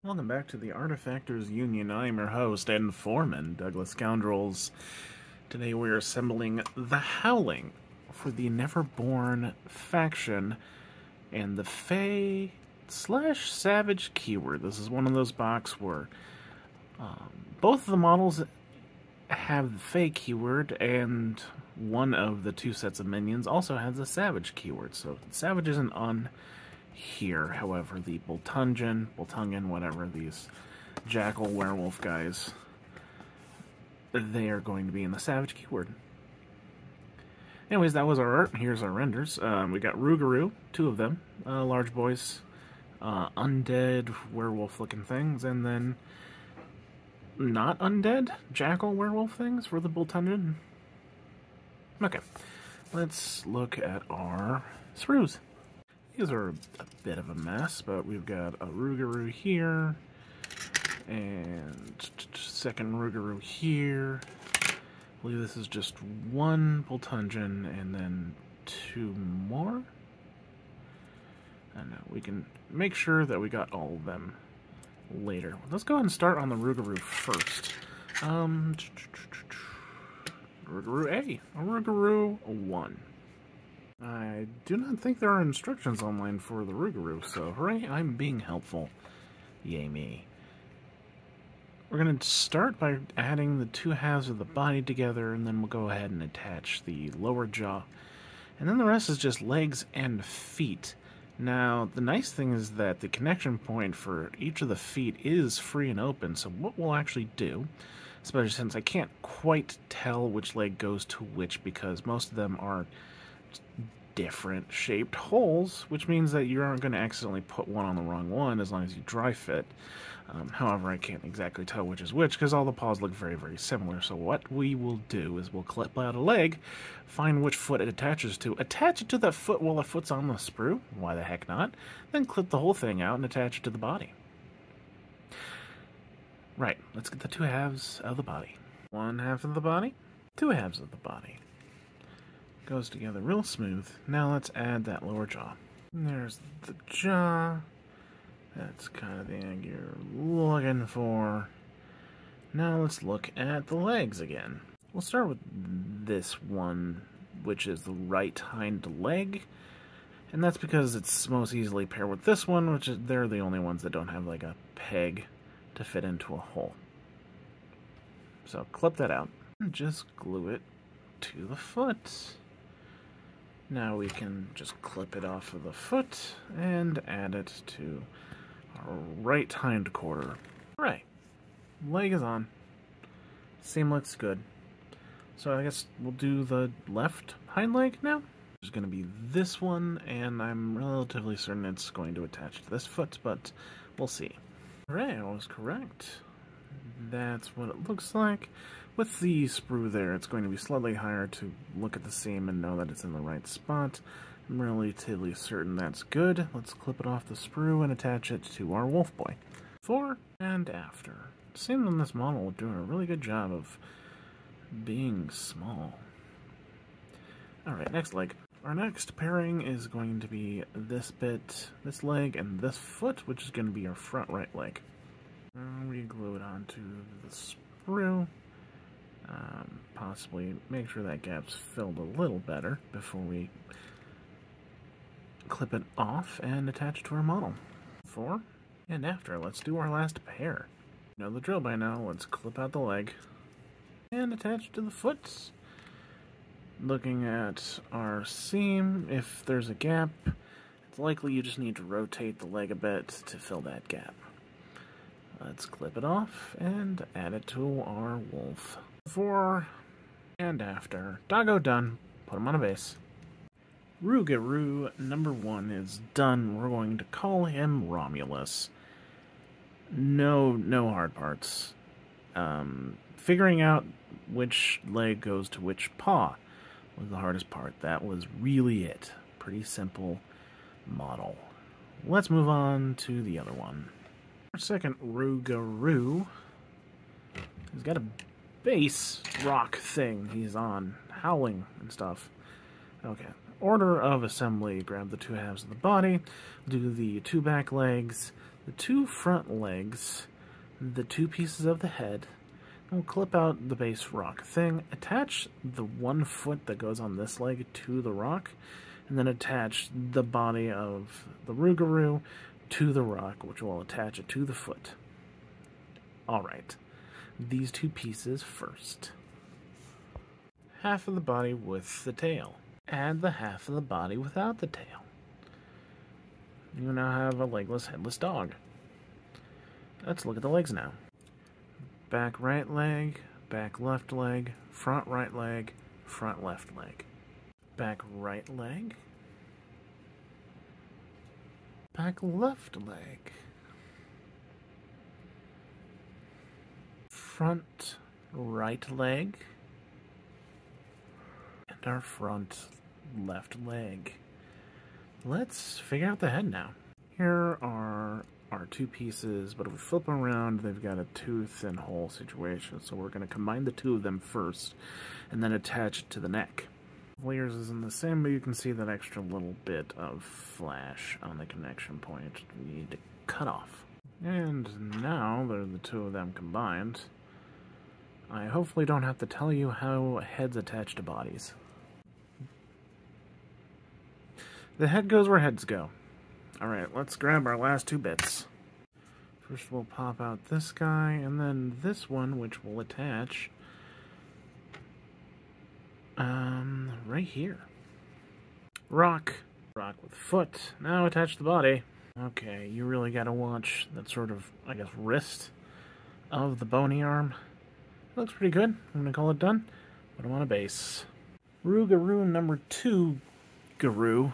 Welcome back to the Artefactors Union. I'm your host and foreman, Douglas Scoundrels. Today we're assembling the Howling for the Neverborn faction and the Fae/Savage keyword. This is one of those boxes where both of the models have the Fae keyword, and one of the two sets of minions also has the Savage keyword. So Savage isn't on here. However, the Bultungin, whatever, these jackal werewolf guys, they are going to be in the Savage keyword. Anyways, that was our art. Here's our renders. We got Rougarou, two of them, large boys, undead werewolf-looking things, and then not undead jackal werewolf things for the Bultungin. Okay, let's look at our sprues. These are a bit of a mess, but we've got a Rougarou here, and second Rougarou here. I believe this is just one Bultungin, and then two more. I don't know, we can make sure that we got all of them later. Let's go ahead and start on the Rougarou first. Rougarou A, Rougarou 1. I do not think there are instructions online for the Rougarou, so hooray, I'm being helpful. Yay me. We're going to start by adding the two halves of the body together, and then we'll go ahead and attach the lower jaw. And then the rest is just legs and feet. Now, the nice thing is that the connection point for each of the feet is free and open, so what we'll actually do, especially since I can't quite tell which leg goes to which because most of them are different shaped holes, which means that you aren't going to accidentally put one on the wrong one as long as you dry fit. However, I can't exactly tell which is which because all the paws look very, very similar. So what we will do is we'll clip out a leg, find which foot it attaches to, attach it to that foot while the foot's on the sprue, why the heck not, then clip the whole thing out and attach it to the body. Right, let's get the two halves of the body. One half of the body, two halves of the body. Goes together real smooth. Now let's add that lower jaw. And there's the jaw. That's kind of the angle you're looking for. Now let's look at the legs again. We'll start with this one, which is the right hind leg. And that's because it's most easily paired with this one, which is they're the only ones that don't have like a peg to fit into a hole. So clip that out and just glue it to the foot. Now we can just clip it off of the foot and add it to our right hind quarter. Right, leg is on. Seam looks good. So I guess we'll do the left hind leg now. There's going to be this one, and I'm relatively certain it's going to attach to this foot, but we'll see. Alright, I was correct. That's what it looks like. With the sprue there, it's going to be slightly higher to look at the seam and know that it's in the right spot. I'm relatively certain that's good. Let's clip it off the sprue and attach it to our wolf boy. Before and after. It seems on this model we're doing a really good job of being small. Alright, next leg. Our next pairing is going to be this bit, this leg, and this foot, which is going to be our front right leg. We glue it onto the sprue. Possibly make sure that gap's filled a little better before we clip it off and attach it to our model. Before and after, let's do our last pair. You know the drill by now. Let's clip out the leg and attach it to the foot. Looking at our seam, if there's a gap, it's likely you just need to rotate the leg a bit to fill that gap. Let's clip it off and add it to our wolf. Before and after. Doggo done. Put him on a base. Rougarou number 1 is done. We're going to call him Romulus. No hard parts. Figuring out which leg goes to which paw was the hardest part. That was really it. Pretty simple model. Let's move on to the other one. Our second Rougarou has got a base rock thing he's on, howling and stuff. Okay, order of assembly. Grab the two halves of the body, do the two back legs, the two front legs, the two pieces of the head. We'll clip out the base rock thing, attach the one foot that goes on this leg to the rock, and then attach the body of the Rougarou to the rock, which will attach it to the foot. Alright, these two pieces first. Half of the body with the tail. Add the half of the body without the tail. You now have a legless, headless dog. Let's look at the legs now. Back right leg, back left leg, front right leg, front left leg. Back right leg, back left leg. Front right leg, and our front left leg. Let's figure out the head now. Here are our two pieces, but if we flip them around, they've got a tooth and hole situation, so we're going to combine the two of them first, and then attach it to the neck. Layers isn't the same, but you can see that extra little bit of flash on the connection point we need to cut off. And now that the two of them combined, I hopefully don't have to tell you how heads attach to bodies. The head goes where heads go. Alright, let's grab our last two bits. First we'll pop out this guy, and then this one, which will attach right here. Rock with foot. Now attach the body. Okay, you really gotta watch that sort of, I guess, wrist of the bony arm. It looks pretty good. I'm gonna call it done. Put him on a base. Rougarou number 2 Garou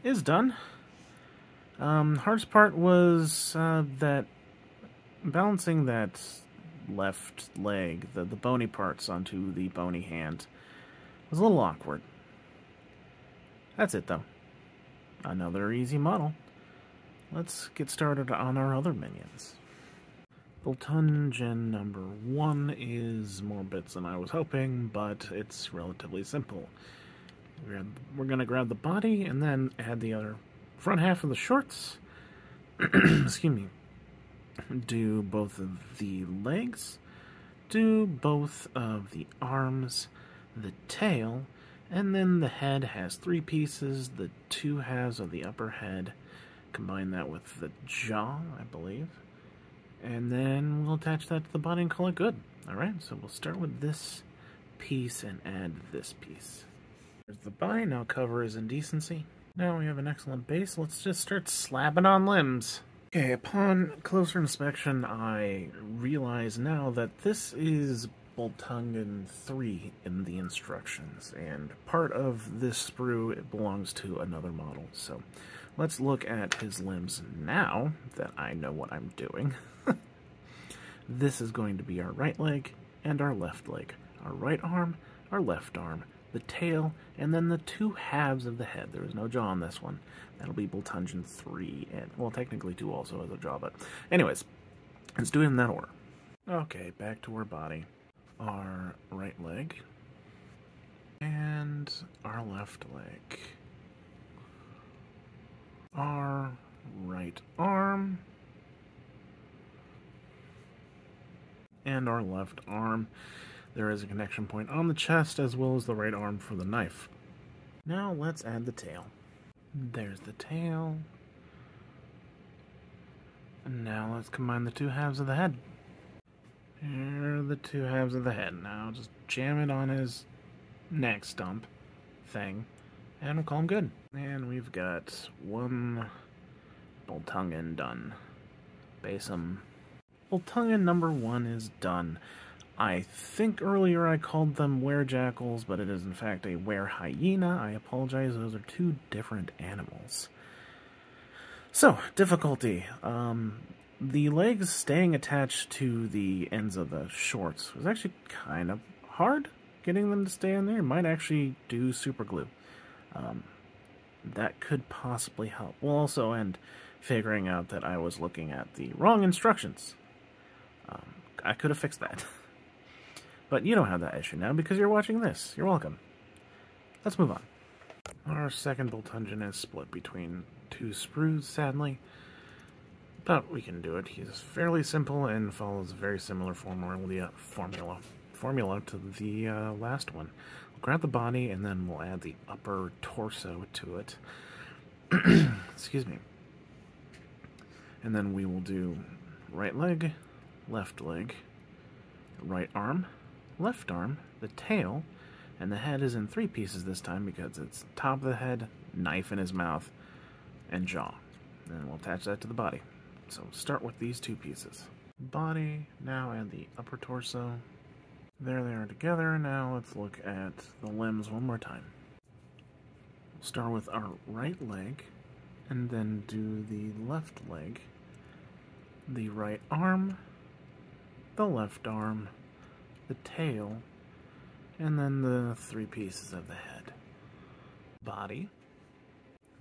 is done. Hardest part was that balancing that left leg, the bony parts onto the bony hand, was a little awkward. That's it though. Another easy model. Let's get started on our other minions. Bultungin number 1 is more bits than I was hoping, but it's relatively simple. We're going to grab the body and then add the other front half of the shorts. Excuse me. Do both of the legs. Do both of the arms. The tail. And then the head has 3 pieces. The 2 halves of the upper head. Combine that with the jaw, I believe. And then we'll attach that to the body and call it good. Alright, so we'll start with this piece and add this piece. There's the body. Now cover is indecency. Now we have an excellent base. Let's just start slapping on limbs. Okay, upon closer inspection, I realize now that this is Bultungin 3 in the instructions, and part of this sprue, it belongs to another model. So let's look at his limbs now that I know what I'm doing. This is going to be our right leg and our left leg. Our right arm, our left arm, the tail, and then the 2 halves of the head. There is no jaw on this one. That'll be Bultungin 3, and, well, technically 2 also has a jaw, but anyways, let's do it in that order. Okay, back to our body. Our right leg, and our left leg. Our right arm, and our left arm. There is a connection point on the chest as well as the right arm for the knife. Now let's add the tail. There's the tail. And now let's combine the 2 halves of the head. Here are the 2 halves of the head. Now just jam it on his neck stump thing, and we'll call him good. And we've got 1 Bultungin done. Base him. Bultungin number 1 is done. I think earlier I called them were-jackals, but it is in fact a were-hyena. I apologize, those are 2 different animals. So, difficulty. The legs staying attached to the ends of the shorts was actually kind of hard getting them to stay in there. Might actually do super glue. That could possibly help. Well, also, and figuring out that I was looking at the wrong instructions. I could have fixed that. But you don't have that issue now because you're watching this. You're welcome. Let's move on. Our second Bultungin is split between 2 sprues, sadly. but we can do it. He's fairly simple and follows a very similar formula to the last one. We'll grab the body and then we'll add the upper torso to it. Excuse me. And then we will do right leg, right arm, left arm, the tail, and the head is in 3 pieces this time because it's top of the head, knife in his mouth, and jaw. And we'll attach that to the body. So start with these 2 pieces. Body, now add the upper torso. There they are together. Now let's look at the limbs one more time. We'll start with our right leg, and then do the left leg, the right arm, the left arm, the tail, and then the 3 pieces of the head. Body.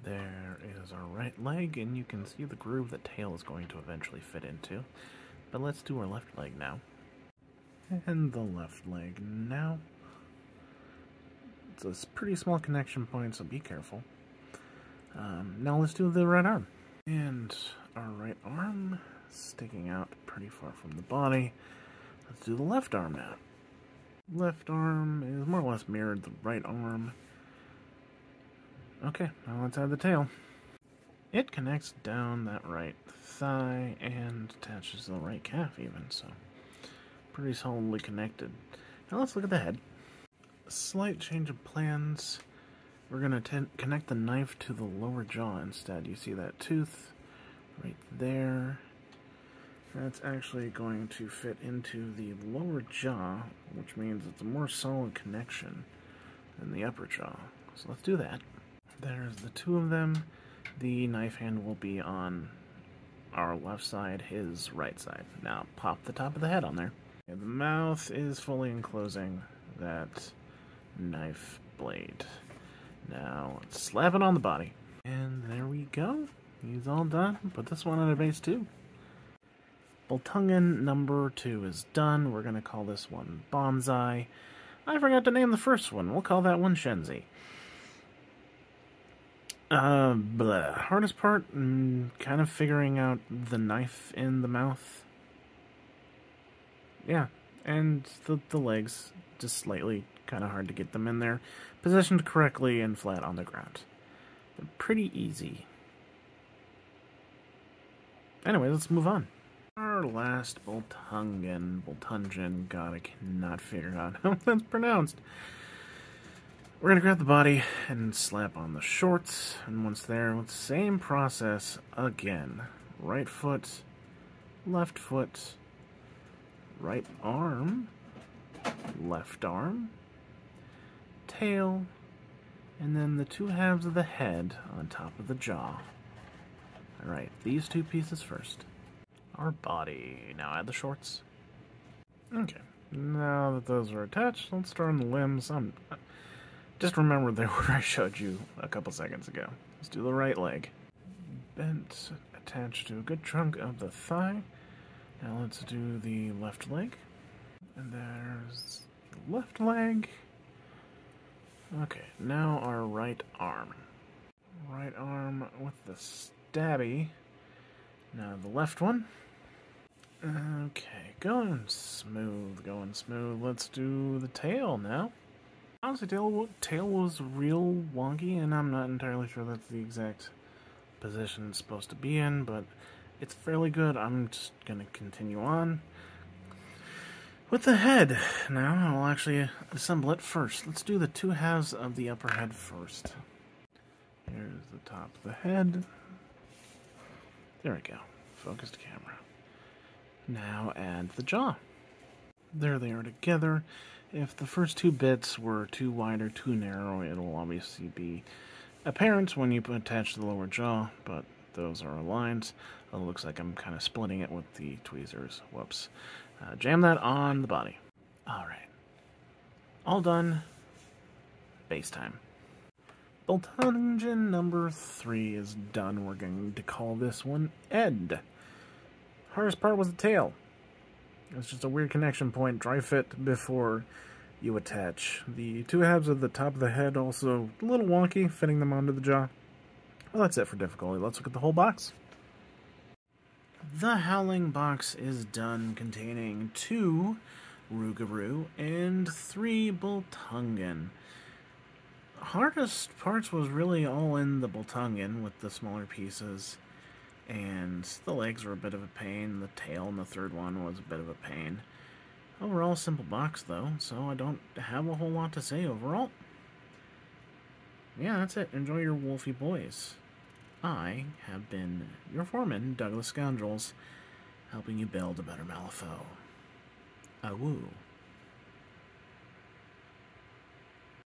There is our right leg, and you can see the groove the tail is going to eventually fit into. But let's do our left leg now. And the left leg now. It's a pretty small connection point, so be careful. Now let's do the right arm. And our right arm sticking out pretty far from the body. Let's do the left arm now. Left arm is more or less mirrored the right arm. Okay, now let's add the tail. It connects down that right thigh and attaches to the right calf even, so pretty solidly connected. Now let's look at the head. A slight change of plans. We're going to connect the knife to the lower jaw instead. You see that tooth right there? That's actually going to fit into the lower jaw, which means it's a more solid connection than the upper jaw. So let's do that. There's the 2 of them. The knife hand will be on our left side, his right side. Now pop the top of the head on there. And the mouth is fully enclosing that knife blade. Now let's slap it on the body. And there we go. He's all done. Put this one on a base too. Bultungin number 2 is done. We're going to call this one Bonsai. I forgot to name the first one. We'll call that one Shenzi. Hardest part, kind of figuring out the knife in the mouth. Yeah, and the legs, just slightly kind of hard to get them in there. Positioned correctly and flat on the ground. But pretty easy. Anyway, let's move on. Our last Bultungin, God, I cannot figure out how that's pronounced. We're going to grab the body and slap on the shorts, and once there, same process again. Right foot, left foot, right arm, left arm, tail, and then the 2 halves of the head on top of the jaw. Alright, these 2 pieces first. Our body. Now add the shorts. Okay, now that those are attached, let's start on the limbs. Just remember they were I showed you a couple seconds ago. Let's do the right leg. Bent, attached to a good chunk of the thigh. Now let's do the left leg. And there's the left leg. Okay, now our right arm. Right arm with the stabby. Now the left one. Okay, going smooth, going smooth. Let's do the tail now. Honestly, tail was real wonky, and I'm not entirely sure that's the exact position it's supposed to be in, but it's fairly good. I'm just going to continue on with the head. Now, I'll actually assemble it first. Let's do the 2 halves of the upper head first. Here's the top of the head. There we go. Focused camera. Now add the jaw. There they are together. If the first 2 bits were too wide or too narrow, it'll obviously be apparent when you attach the lower jaw, but those are aligned. It looks like I'm kind of splitting it with the tweezers. Whoops. Jam that on the body. Alright. All done. Base time. Bultungin number 3 is done. We're going to call this one Ed. Hardest part was the tail. It's just a weird connection point. Dry fit before you attach. The 2 halves of the top of the head also a little wonky, fitting them onto the jaw. Well, that's it for difficulty. Let's look at the whole box. The Howling box is done, containing 2 Rougarou and 3 Bultungin. Hardest parts was really all in the Bultungin with the smaller pieces, and the legs were a bit of a pain. The tail in the third one was a bit of a pain. Overall, simple box though, so I don't have a whole lot to say overall. Yeah, that's it. Enjoy your wolfy boys. I have been your foreman, Douglas Scoundrels, helping you build a better Malifaux. Awoo.